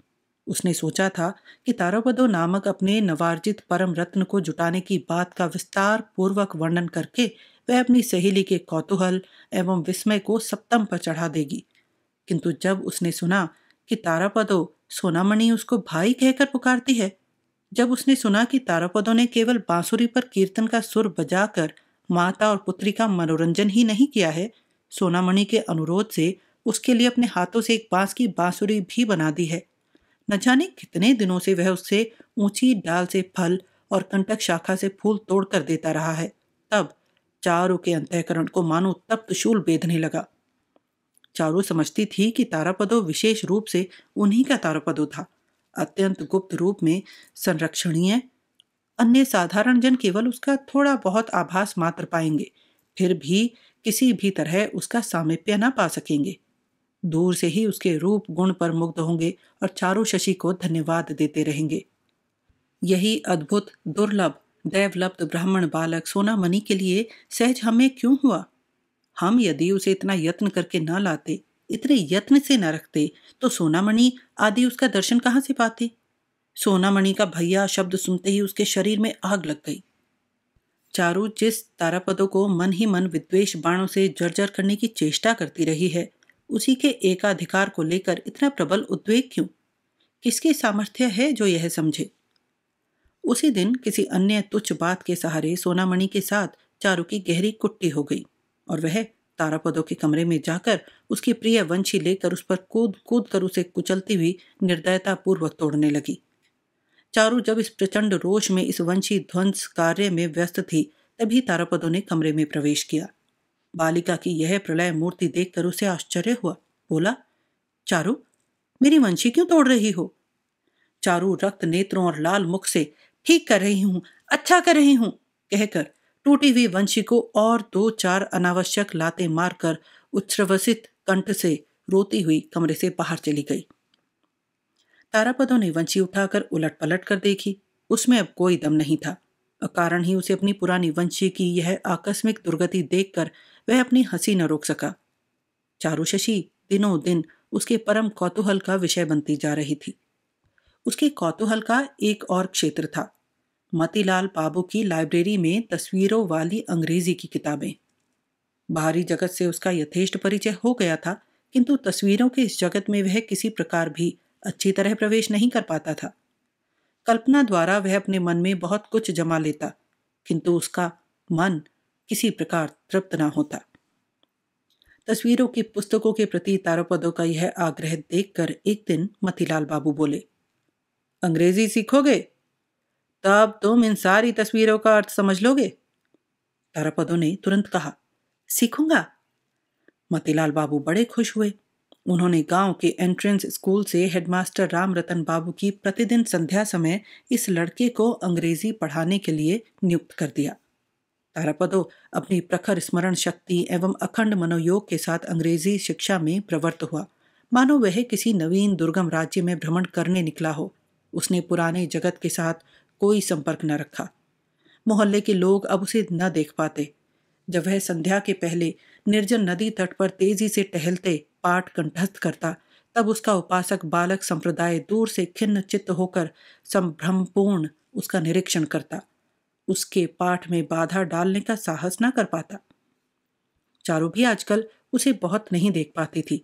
उसने सोचा था कि तारापदो नामक अपने नवार्जित परम रत्न को जुटाने की बात का विस्तार पूर्वक वर्णन करके वह अपनी सहेली के कौतूहल एवं विस्मय को सप्तम पर चढ़ा देगी। किंतु जब उसने सुना कि तारापदो सोनामणि उसको भाई कहकर पुकारती है, जब उसने सुना कि तारापदो ने केवल बांसुरी पर कीर्तन का सुर बजाकर माता और पुत्री का मनोरंजन ही नहीं किया है, सोनामणि के अनुरोध से उसके लिए अपने हाथों से एक बांस की बांसुरी भी बना दी है। न जाने कितने दिनों से वह उससे ऊंची डाल से फल और कंटक शाखा से फूल तोड़कर देता रहा है। तब चारू के अंतःकरण को मानो तप्त शूल बेधने लगा। चारू समझती थी कि तारापदो विशेष रूप से उन्हीं का तारापदो था, अत्यंत गुप्त रूप में संरक्षणीय। अन्य साधारण जन केवल उसका थोड़ा बहुत आभास मात्र पाएंगे, फिर भी किसी भी तरह उसका सामीप्य न पा सकेंगे। दूर से ही उसके रूप गुण पर मुग्ध होंगे और चारू शशि को धन्यवाद देते रहेंगे। यही अद्भुत दुर्लभ दैवलब्ध ब्राह्मण बालक सोनामणि के लिए सहज हमें क्यों हुआ? हम यदि उसे इतना यत्न करके न लाते, इतने यत्न से न रखते, तो सोनामणि आदि उसका दर्शन कहाँ से पाते? सोनामणि का भैया शब्द सुनते ही उसके शरीर में आग लग गई। चारू जिस तारापदो को मन ही मन विद्वेष बाणों से जर्जर करने की चेष्टा करती रही है, उसी के एकाधिकार को लेकर इतना प्रबल उद्वेग क्यों? किसके सामर्थ्य है जो यह समझे? उसी दिन किसी अन्य तुच्छ बात के सहारे सोनामणि के साथ चारू की गहरी कुट्टी हो गई और वह तारापदो के कमरे में जाकर उसकी प्रिय वंशी लेकर उस पर कूद कूद कर उसे कुचलती हुई निर्दयता पूर्वक तोड़ने लगी। चारू जब इस प्रचंड रोष में इस वंशी ध्वंस कार्य में व्यस्त थी, तभी तारापदो ने कमरे में प्रवेश किया। बालिका की यह प्रलय मूर्ति देखकर उसे आश्चर्य हुआ। बोला, चारू, मेरी वंशी क्यों तोड़ रही हो? चारू रक्त नेत्रों और लाल मुख से ठीक कर रही हूं, अच्छा कर रही हूं कहकर टूटी हुई वंशी को और 2-4 अनावश्यक लाते मारकर उच्छ्रवसित कंठ से रोती हुई कमरे से बाहर चली गई। तारापदो ने वंशी उठाकर उलट पलट कर देखी। उसमें अब कोई दम नहीं था। अकारण ही उसे अपनी पुरानी वंशी की यह आकस्मिक दुर्गति देखकर वह अपनी हंसी न रोक सका। चारू शशी दिनों दिन उसके परम कौतूहल का विषय बनती जा रही थी। उसके कौतूहल का एक और क्षेत्र था, मतीलाल बाबू की लाइब्रेरी में तस्वीरों वाली अंग्रेजी की किताबें। बाहरी जगत से उसका यथेष्ट परिचय हो गया था, किंतु तस्वीरों के इस जगत में वह किसी प्रकार भी अच्छी तरह प्रवेश नहीं कर पाता था। कल्पना द्वारा वह अपने मन में बहुत कुछ जमा लेता, किंतु उसका मन किसी प्रकार तृप्त न होता। तस्वीरों की पुस्तकों के प्रति तारापदों का यह आग्रह देखकर एक दिन मतीलाल बाबू बोले, अंग्रेजी सीखोगे? तब तुम इन सारी तस्वीरों का अर्थ समझ लोगे। तारापदों ने तुरंत कहा, सीखूंगा। मतीलाल बाबू बड़े खुश हुए। उन्होंने गांव के एंट्रेंस स्कूल से हेडमास्टर राम रतन बाबू की प्रतिदिन संध्या समय इस लड़के को अंग्रेजी पढ़ाने के लिए नियुक्त कर दिया। तारापदो अपनी प्रखर स्मरण शक्ति एवं अखंड मनोयोग के साथ अंग्रेजी शिक्षा में प्रवृत्त हुआ, मानो वह किसी नवीन दुर्गम राज्य में भ्रमण करने निकला हो। उसने पुराने जगत के साथ कोई संपर्क न रखा। मोहल्ले के लोग अब उसे न देख पाते। जब वह संध्या के पहले निर्जन नदी तट पर तेजी से टहलते पाठ कंठस्थ करता, तब उसका उपासक बालक संप्रदाय दूर से खिन्न चित्त होकर संभ्रमपूर्ण उसका निरीक्षण करता। उसके पाठ में बाधा डालने का साहस न कर पाता। चारू भी आजकल उसे बहुत नहीं देख पाती थी।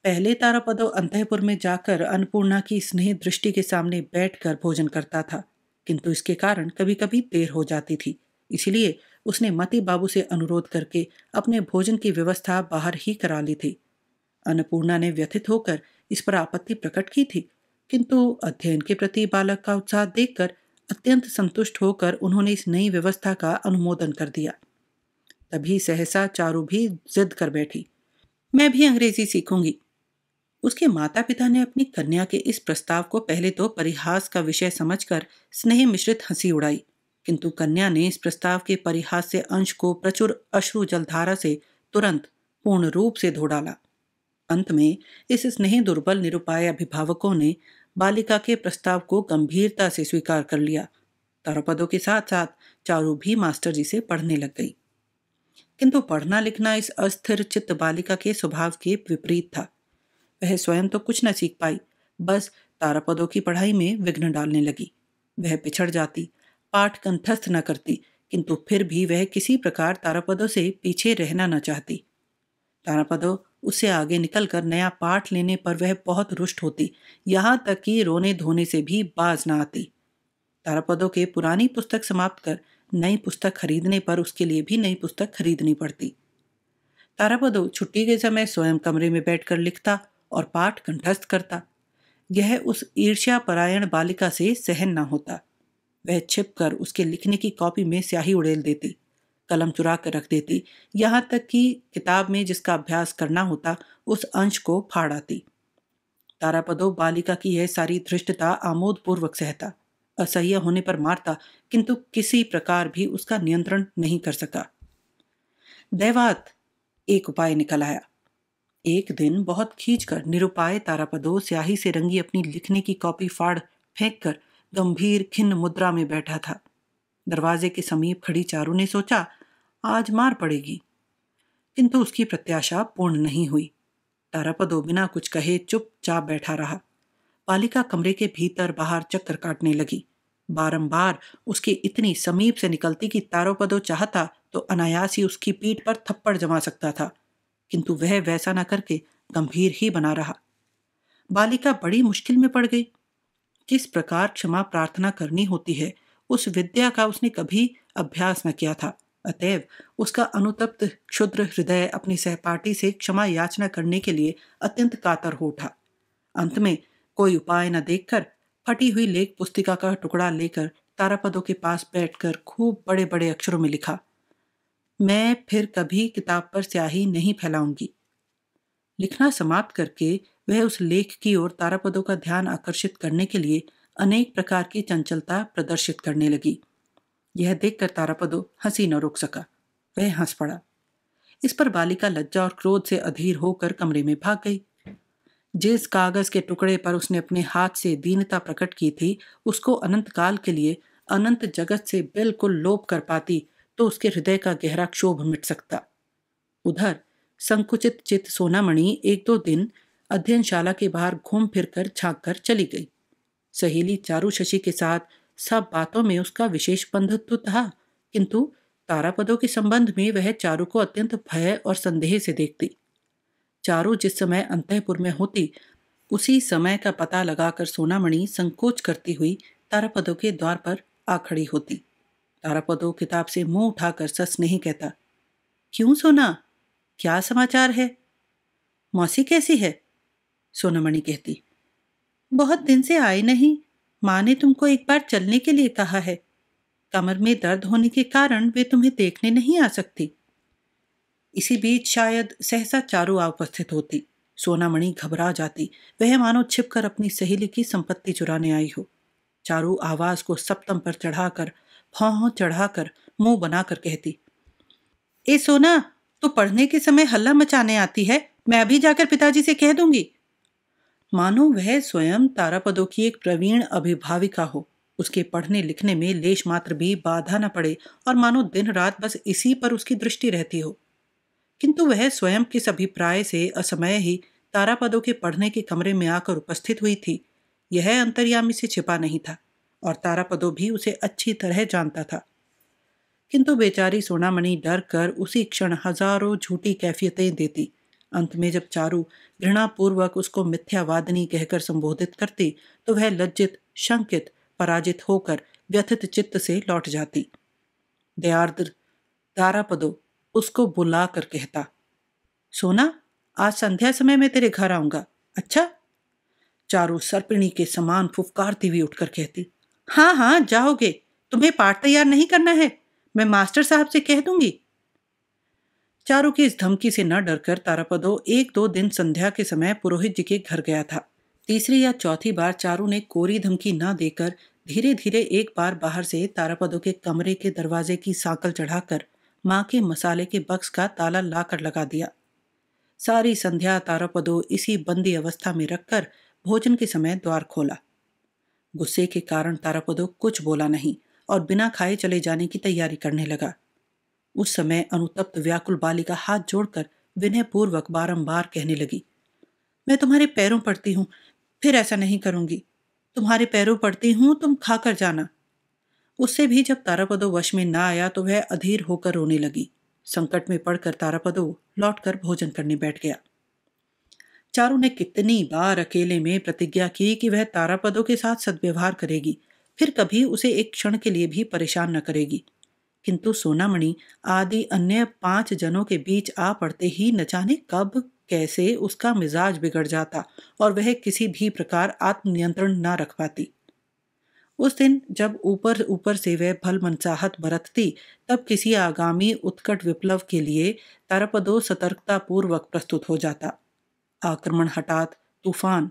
पहले तारापदो अंतःपुर में जाकर अन्नपूर्णा की स्नेह दृष्टि के सामने बैठकर भोजन करता था, किंतु इसके कारण कभी कभी देर हो जाती थी। इसलिए उसने मती बाबू से अनुरोध करके अपने भोजन की व्यवस्था बाहर ही करा ली थी। अन्नपूर्णा ने व्यथित होकर इस पर आपत्ति प्रकट की थी, किंतु अध्ययन के प्रति बालक का उत्साह देखकर अत्यंत संतुष्ट होकर उन्होंने इस नई व्यवस्था का अनुमोदन कर दिया। तभी सहसा चारू भी जिद कर बैठी, मैं भी अंग्रेजी सीखूंगी। उसके माता पिता ने अपनी कन्या के इस प्रस्ताव को पहले तो परिहास का विषय समझकर स्नेह मिश्रित हंसी उड़ाई, किंतु कन्या ने इस प्रस्ताव के परिहास से अंश को प्रचुर अश्रु जलधारा से तुरंत पूर्ण रूप से धो डाला। अंत में इस स्नेह दुर्बल निरुपाय अभिभावकों ने बालिका के प्रस्ताव को गंभीरता से स्वीकार कर लिया। तारापदों के साथ साथ चारू भी मास्टर जी से पढ़ने लग गई, किंतु पढ़ना लिखना इस अस्थिर चित्त बालिका के स्वभाव के विपरीत था। वह स्वयं तो कुछ न सीख पाई, बस तारापदों की पढ़ाई में विघ्न डालने लगी। वह पिछड़ जाती, पाठ कंठस्थ न करती, किंतु फिर भी वह किसी प्रकार तारापदों से पीछे रहना न चाहती। तारापदो उससे आगे निकलकर नया पाठ लेने पर वह बहुत रुष्ट होती, यहाँ तक कि रोने धोने से भी बाज न आती। तारापदों के पुरानी पुस्तक समाप्त कर नई पुस्तक खरीदने पर उसके लिए भी नई पुस्तक खरीदनी पड़ती। तारापदो छुट्टी के समय स्वयं कमरे में बैठकर लिखता और पाठ कंठस्थ करता। यह उस ईर्ष्या परायण बालिका से सहन न होता। वह छिपकर उसके लिखने की कॉपी में स्याही उड़ेल देती, कलम चुरा कर रख देती, यहाँ तक कि किताब में जिसका अभ्यास करना होता उस अंश को फाड़ आती। तारापदो बालिका की यह सारी धृष्टता आमोदपूर्वक सहता, असह्य होने पर मारता, किंतु किसी प्रकार भी उसका नियंत्रण नहीं कर सका। दैवात एक उपाय निकल आया। एक दिन बहुत खींचकर निरुपाय तारापदो स्याही से रंगी अपनी लिखने की कॉपी फाड़ फेंक कर गंभीर खिन्न मुद्रा में बैठा था। दरवाजे के समीप खड़ी चारू ने सोचा, आज मार पड़ेगी, किंतु उसकी प्रत्याशा पूर्ण नहीं हुई। तारापदो बिना कुछ कहे चुपचाप बैठा रहा। बालिका कमरे के भीतर बाहर चक्कर काटने लगी। बारंबार उसके इतनी समीप से निकलती कि तारापदो चाहता तो अनायास ही उसकी पीठ पर थप्पड़ जमा सकता था, किंतु वह वैसा न करके गंभीर ही बना रहा। बालिका बड़ी मुश्किल में पड़ गई। किस प्रकार क्षमा प्रार्थना करनी होती है, उस विद्या का उसने कभी अभ्यास न किया था। अतएव उसका अनुतप्त क्षुद्र हृदय अपनी सहपाठी से क्षमा याचना करने के लिए अत्यंत कातर हो उठा। अंत में कोई उपाय न देखकर फटी हुई लेख पुस्तिका का टुकड़ा लेकर तारापदों के पास बैठकर खूब बड़े बड़े अक्षरों में लिखा, मैं फिर कभी किताब पर स्याही नहीं फैलाऊंगी। लिखना समाप्त करके वह उस लेख की ओर तारापदों का ध्यान आकर्षित करने के लिए अनेक प्रकार की चंचलता प्रदर्शित करने लगी। यह देखकर तारापदो हंसी न रोक सका। वह हंस पड़ा। इस पर बालिका लज्जा और क्रोध से अधीर होकर कमरे में भाग गई। जिस कागज के टुकड़े पर उसने अपने हाथ से दीनता प्रकट की थी, उसको अनंत काल के लिए अनंत जगत से बिल्कुल लोप कर पाती तो उसके हृदय का गहरा क्षोभ मिट सकता। उधर संकुचित चित सोनामणि एक दो दिन अध्ययनशाला के बाहर घूम फिर कर झांक कर चली गई। सहेली चारू शशि के साथ सब बातों में उसका विशेष बंधुत्व था, किंतु तारापदों के संबंध में वह चारू को अत्यंत भय और संदेह से देखती। चारू जिस समय अंतःपुर में होती, उसी समय का पता लगाकर सोनामणि संकोच करती हुई तारापदों के द्वार पर आ खड़ी होती। तारापदो किताब से मुंह उठाकर सस नहीं कहता, क्यों सोना, क्या समाचार है? मौसी कैसी है? सोनामणि कहती, बहुत दिन से आए नहीं, माँ ने तुमको एक बार चलने के लिए कहा है। कमर में दर्द होने के कारण वे तुम्हें देखने नहीं आ सकती। इसी बीच शायद सहसा चारू आ उपस्थित होती। सोनामणि घबरा जाती, वह मानो छिपकर अपनी सहेली की संपत्ति चुराने आई हो। चारू आवाज को सप्तम पर चढ़ाकर, भौं चढ़ाकर मुंह बनाकर कहती, ए सोना, तू पढ़ने के समय हल्ला मचाने आती है, मैं अभी जाकर पिताजी से कह दूंगी। मानो वह स्वयं तारापदों की एक प्रवीण अभिभाविका हो, उसके पढ़ने लिखने में लेश मात्र भी बाधा न पड़े और मानो दिन रात बस इसी पर उसकी दृष्टि रहती हो। किंतु वह स्वयं किस अभिप्राय से असमय ही तारापदों के पढ़ने के कमरे में आकर उपस्थित हुई थी, यह अंतर्यामी से छिपा नहीं था और तारापदों भी उसे अच्छी तरह जानता था। किंतु बेचारी सोनामणि डर कर उसी क्षण हजारों झूठी कैफियतें देती। अंत में जब चारू घृणापूर्वक उसको मिथ्यावादिनी कहकर संबोधित करती तो वह लज्जित, शंकित, पराजित होकर व्यथित चित्त से लौट जाती। दयार्द्र तारापदो उसको बुला कर कहता, सोना, आज संध्या समय मैं तेरे घर आऊंगा, अच्छा? चारू सर्पिणी के समान फुफकारती हुई उठकर कहती, हाँ हाँ जाओगे, तुम्हें पाठ तैयार नहीं करना है, मैं मास्टर साहब से कह दूंगी। चारू की इस धमकी से न डरकर तारापदो एक दो दिन संध्या के समय पुरोहित जी के घर गया था। तीसरी या चौथी बार चारू ने कोरी धमकी न देकर धीरे धीरे एक बार बाहर से तारापदो के कमरे के दरवाजे की सांकल चढ़ाकर माँ के मसाले के बक्स का ताला लाकर लगा दिया। सारी संध्या तारापदो इसी बंदी अवस्था में रखकर भोजन के समय द्वार खोला। गुस्से के कारण तारापदो कुछ बोला नहीं और बिना खाए चले जाने की तैयारी करने लगा। उस समय अनुतप्त व्याकुल बालिका हाथ जोड़कर विनयपूर्वक बारंबार कहने लगी, मैं तुम्हारे पैरों पड़ती हूँ, फिर ऐसा नहीं करूंगी। तुम्हारे पैरों पड़ती हूँ, तुम खाकर जाना। उससे भी जब तारापदो वश में ना आया तो वह अधीर होकर रोने लगी। संकट में पड़कर तारापदो लौटकर भोजन करने बैठ गया। चारू ने कितनी बार अकेले में प्रतिज्ञा की कि वह तारापदो के साथ सद्व्यवहार करेगी, फिर कभी उसे एक क्षण के लिए भी परेशान न करेगी। किंतु सोनामणि आदि अन्य 5 जनों के बीच आ पड़ते ही न जाने कब कैसे उसका मिजाज बिगड़ जाता और वह किसी भी प्रकार आत्मनियंत्रण न रख पाती। उस दिन जब ऊपर ऊपर से वह भल मनचाहत बरतती, तब किसी आगामी उत्कट विप्लव के लिए तारापदो सतर्कता पूर्वक प्रस्तुत हो जाता। आक्रमण हठात, तूफान,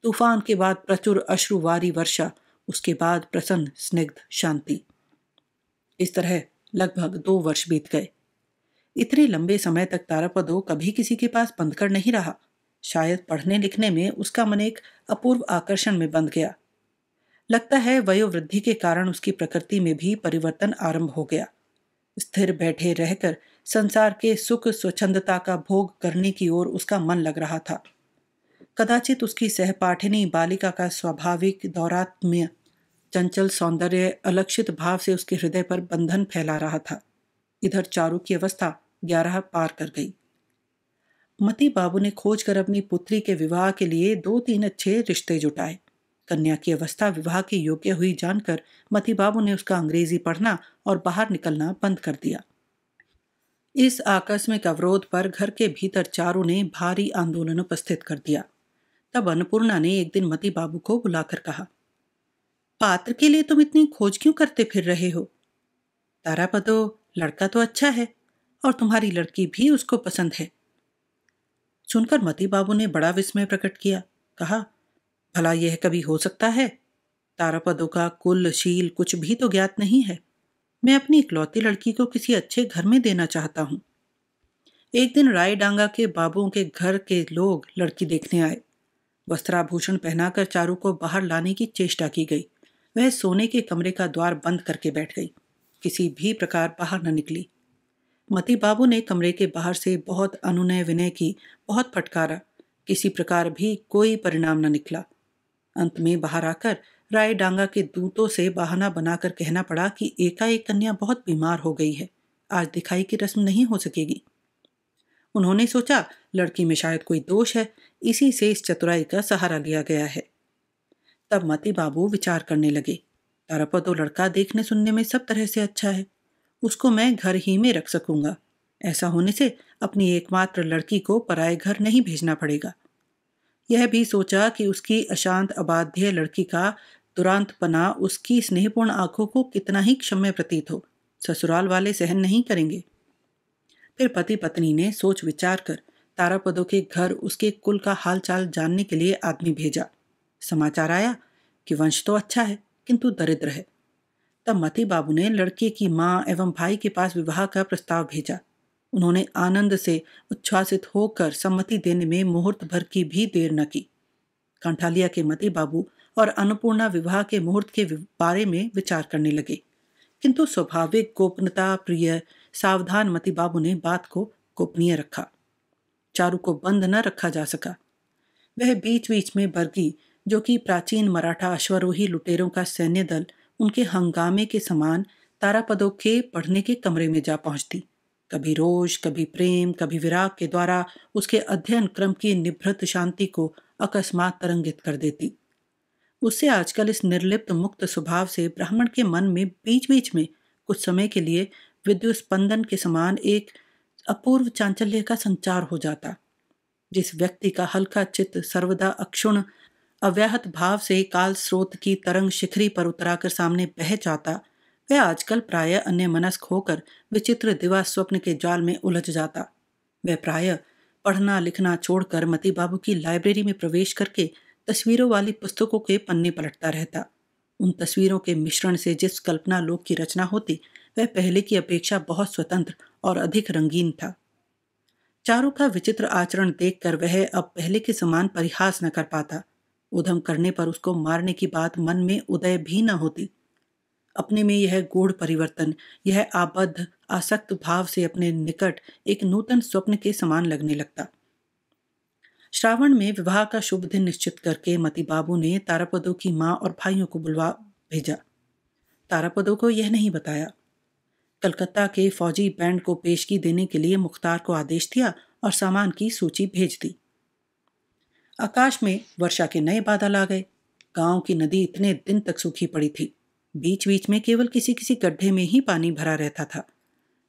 तूफान के बाद प्रचुर अश्रुवारी वर्षा, उसके बाद प्रसन्न स्निग्ध शांति। इस तरह लगभग 2 वर्ष बीत गए। इतने लंबे समय तक तारापदो कभी किसी के पास बंधकर नहीं रहा। शायद पढ़ने लिखने में उसका मन एक अपूर्व आकर्षण में बंध गया। लगता है वयोवृद्धि के कारण उसकी प्रकृति में भी परिवर्तन आरंभ हो गया। स्थिर बैठे रहकर संसार के सुख स्वच्छंदता का भोग करने की ओर उसका मन लग रहा था। कदाचित उसकी सहपाठिनी बालिका का स्वाभाविक दौरात्म्य चंचल सौंदर्य अलक्षित भाव से उसके हृदय पर बंधन फैला रहा था। इधर चारू की अवस्था 11 पार कर गई। मती बाबू ने खोज कर अपनी पुत्री के विवाह के लिए 2-3 अच्छे रिश्ते जुटाए। कन्या की अवस्था विवाह की योग्य हुई जानकर मती बाबू ने उसका अंग्रेजी पढ़ना और बाहर निकलना बंद कर दिया। इस आकस्मिक अवरोध पर घर के भीतर चारू ने भारी आंदोलन उपस्थित कर दिया। तब अन्नपूर्णा ने एक दिन मती बाबू को बुलाकर कहा, पात्र के लिए तुम इतनी खोज क्यों करते फिर रहे हो? तारापदो लड़का तो अच्छा है और तुम्हारी लड़की भी उसको पसंद है। सुनकर मती बाबू ने बड़ा विस्मय प्रकट किया। कहा, भला यह कभी हो सकता है? तारापदो का कुल शील कुछ भी तो ज्ञात नहीं है। मैं अपनी इकलौती लड़की को किसी अच्छे घर में देना चाहता हूँ। एक दिन राय डांगा के बाबुओं के घर के लोग लड़की देखने आए। वस्त्राभूषण पहनाकर चारू को बाहर लाने की चेष्टा की गई। वह सोने के कमरे का द्वार बंद करके बैठ गई, किसी भी प्रकार बाहर न निकली। मती बाबू ने कमरे के बाहर से बहुत अनुनय विनय की, बहुत फटकारा, किसी प्रकार भी कोई परिणाम न निकला। अंत में बाहर आकर राय डांगा के दूतों से बहाना बनाकर कहना पड़ा कि एकाएक कन्या बहुत बीमार हो गई है, आज दिखाई की रस्म नहीं हो सकेगी। उन्होंने सोचा लड़की में शायद कोई दोष है, इसी से इस चतुराई का सहारा लिया गया है। तब मती बाबू विचार करने लगे, तारापदो लड़का देखने सुनने में सब तरह से अच्छा है, उसको मैं घर ही में रख सकूंगा। ऐसा होने से अपनी एकमात्र लड़की को पराये घर नहीं भेजना पड़ेगा। यह भी सोचा कि उसकी अशांत अबाध्य लड़की का दुरांतपना उसकी स्नेहपूर्ण आंखों को कितना ही क्षम्य प्रतीत हो, ससुराल वाले सहन नहीं करेंगे। फिर पति पत्नी ने सोच विचार कर तारापदो के घर उसके कुल का हाल चाल जानने के लिए आदमी भेजा। समाचार आया कि वंश तो अच्छा है किंतु दरिद्र है। तब मती बाबू ने लड़के की माँ एवं भाई के पास विवाह का प्रस्ताव भेजा। उन्होंने आनंद से उच्छ्वासित होकर सम्मति देने में मुहूर्त भर की भी देर न की। कंठालिया के मती बाबू और अन्नपूर्णा विवाह के मुहूर्त के बारे में विचार करने लगे, किंतु स्वाभाविक गोपनीयता प्रिय सावधान मती बाबू ने बात को गोपनीय रखा। चारू को बंद न रखा जा सका। वह बीच बीच में बरगी, जो कि प्राचीन मराठा अश्वरोही लुटेरों का सैन्य दल, उनके हंगामे के समान तारापदों के पढ़ने के कमरे में जा पहुंचती। कभी रोष, कभी प्रेम, कभी विराग के द्वारा उसके अध्ययन क्रम की निभृत शांति को अकस्मात तरंगित कर देती। उससे आजकल इस निर्लिप्त मुक्त स्वभाव से ब्राह्मण के मन में बीच बीच में कुछ समय के लिए विद्युत स्पंदन के समान एक अपूर्व चांचल्य का संचार हो जाता। जिस व्यक्ति का हल्का चित्त सर्वदा अक्षुण अव्याहत भाव से काल स्रोत की तरंग शिखरी पर उतराकर सामने बह जाता, वह आजकल प्रायः अन्य मनस्क होकर विचित्र दिवा स्वप्न के जाल में उलझ जाता। वह प्रायः पढ़ना लिखना छोड़कर मती बाबू की लाइब्रेरी में प्रवेश करके तस्वीरों वाली पुस्तकों के पन्ने पलटता रहता। उन तस्वीरों के मिश्रण से जिस कल्पना लोक की रचना होती, वह पहले की अपेक्षा बहुत स्वतंत्र और अधिक रंगीन था। चारू का विचित्र आचरण देखकर वह अब पहले के समान परिहास न कर पाता। उधम करने पर उसको मारने की बात मन में उदय भी न होती। अपने में यह गूढ़ परिवर्तन, यह आबद्ध आसक्त भाव से अपने निकट एक नूतन स्वप्न के समान लगने लगता। श्रावण में विवाह का शुभ दिन निश्चित करके मती बाबू ने तारापदों की माँ और भाइयों को बुलवा भेजा। तारापदों को यह नहीं बताया। कलकत्ता के फौजी बैंड को पेशगी देने के लिए मुख्तार को आदेश दिया और सामान की सूची भेज दी। आकाश में वर्षा के नए बादल आ गए। गांव की नदी इतने दिन तक सूखी पड़ी थी। बीच बीच में केवल किसी किसी गड्ढे में ही पानी भरा रहता था।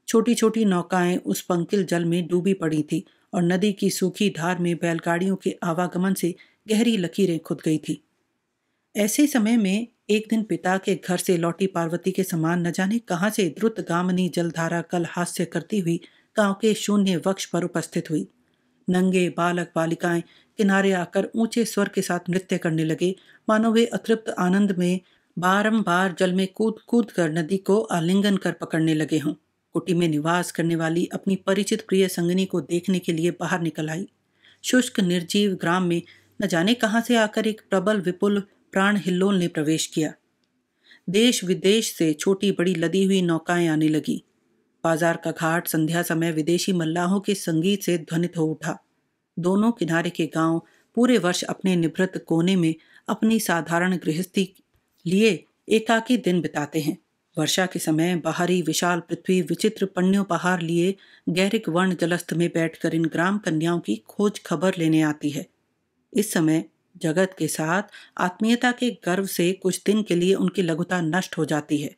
छोटी छोटी नौकाएं उस पंकिल जल में डूबी पड़ी थी और नदी की सूखी धार में बैलगाड़ियों के आवागमन से गहरी लकीरें खुद गई थी। ऐसे समय में एक दिन पिता के घर से लौटी पार्वती के समान न जाने कहां से द्रुत गामनी जलधारा कल हास्य करती हुई गांव के शून्य वक्ष पर उपस्थित हुई। नंगे बालक बालिकाएं किनारे आकर ऊंचे स्वर के साथ नृत्य करने लगे, मानो वे अतृप्त आनंद में बारंबार जल में कूद कूद कर नदी को आलिंगन कर पकड़ने लगे हों। कुटी में निवास करने वाली अपनी परिचित प्रिय संगिनी को देखने के लिए बाहर निकल आई। शुष्क निर्जीव ग्राम में न जाने कहां से आकर एक प्रबल विपुल प्राण हिल्लोल ने प्रवेश किया। देश विदेश से छोटी बड़ी लदी हुई नौकाएं आने लगी। बाजार का घाट संध्या समय विदेशी मल्लाहों के संगीत से ध्वनित हो उठा। दोनों किनारे के गांव पूरे वर्ष अपने निभृत कोने में अपनी साधारण गृहस्थी लिए एकाकी दिन बिताते हैं। वर्षा के समय बाहरी विशाल पृथ्वी विचित्र पन्योपहार लिए गैरिक वर्ण जलस्थ में बैठकर इन ग्राम कन्याओं की खोज खबर लेने आती है। इस समय जगत के साथ आत्मीयता के गर्व से कुछ दिन के लिए उनकी लघुता नष्ट हो जाती है।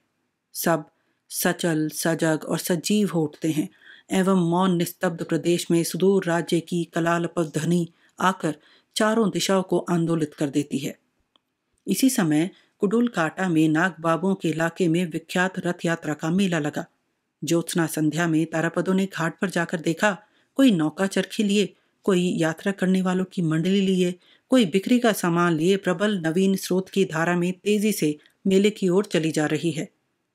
सब सचल सजग और सजीव हो उठते हैं एवं मौन निस्तब्ध प्रदेश में सुदूर राज्य की कलालपक ध्वनि आकर चारों दिशाओं को आंदोलित कर देती है। इसी समय कुडुल काटा में नाग बाबुओं के इलाके में विख्यात रथ यात्रा का मेला लगा। ज्योत्सना संध्या में तारापदों ने घाट पर जाकर देखा, कोई नौका चरखी लिए, कोई यात्रा करने वालों की मंडली लिए, कोई बिक्री का सामान लिए प्रबल नवीन स्रोत की धारा में तेजी से मेले की ओर चली जा रही है।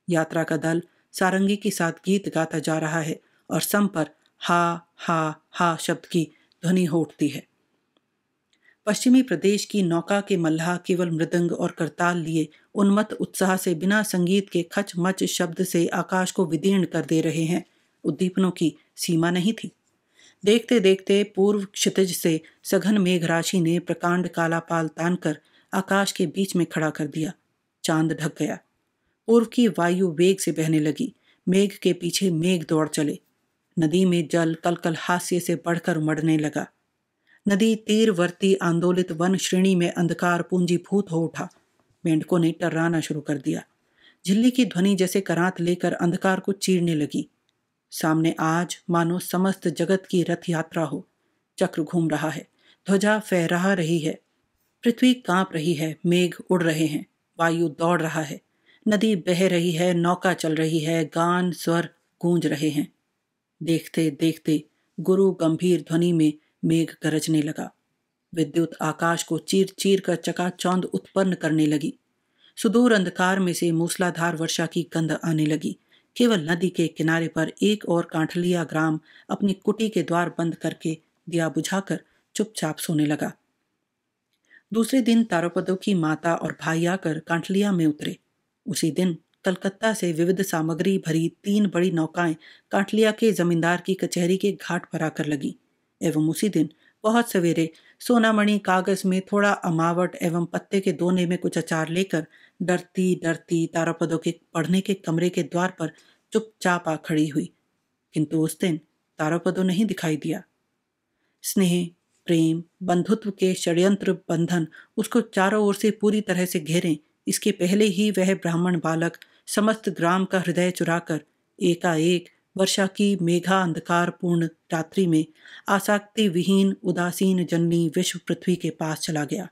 यात्रा का दल सारंगी के साथ गीत गाता जा रहा है और सम पर हा हा हा शब्द की ध्वनि हो उठती है। पश्चिमी प्रदेश की नौका के मल्लाह केवल मृदंग और करताल लिए उन्मत्त उत्साह से बिना संगीत के खच मच शब्द से आकाश को विदीर्ण कर दे रहे हैं। उद्दीपनों की सीमा नहीं थी। देखते देखते पूर्व क्षितिज से सघन मेघ राशि ने प्रकांड काला पाल तानकर आकाश के बीच में खड़ा कर दिया। चांद ढक गया। पूर्व की वायु वेग से बहने लगी। मेघ के पीछे मेघ दौड़ चले। नदी में जल कलकल हास्य से बढ़कर उमड़ने लगा। नदी तीरवर्ती आंदोलित वन श्रेणी में अंधकार पूंजीभूत हो उठा। मेंढकों ने टर्राना शुरू कर दिया। झिल्ली की ध्वनि जैसे करांत लेकर अंधकार को चीरने लगी। सामने आज मानो समस्त जगत की रथ यात्रा हो। चक्र घूम रहा है, ध्वजा फहरा रही है, पृथ्वी कांप रही है, मेघ उड़ रहे हैं, वायु दौड़ रहा है, नदी बह रही है, नौका चल रही है, गान स्वर गूंज रहे हैं। देखते देखते गुरु गंभीर ध्वनि में मेघ गरजने लगा। विद्युत आकाश को चीर चीर कर चकाचौंध उत्पन्न करने लगी। सुदूर अंधकार में से मूसलाधार वर्षा की गंध आने लगी। केवल नदी के किनारे पर एक और कांठलिया ग्राम अपनी कुटी के द्वार बंद करके दिया बुझाकर चुपचाप सोने लगा। दूसरे दिन तारोपदों की माता और भाई आकर कांठलिया में उतरे। उसी दिन कलकत्ता से विविध सामग्री भरी 3 बड़ी नौकाएं कांठलिया के जमींदार की कचहरी के घाट पर आकर लगी एवं उसी दिन बहुत सवेरे सोनामणि कागज में थोड़ा अमावट एवं पत्ते के दोने में कुछ अचार लेकर डरती डरती तारापदों के पढ़ने के कमरे के द्वार पर चुपचाप आ खड़ी हुई। किंतु उस दिन तारापदों नहीं दिखाई दिया। स्नेह, प्रेम, बंधुत्व के षड्यंत्र बंधन उसको चारों ओर से पूरी तरह से घेरें, इसके पहले ही वह ब्राह्मण बालक समस्त ग्राम का हृदय चुराकर एकाएक वर्षा की मेघा अंधकार पूर्ण रात्रि में आसक्ति विहीन उदासीन जननी विश्व पृथ्वी के पास चला गया।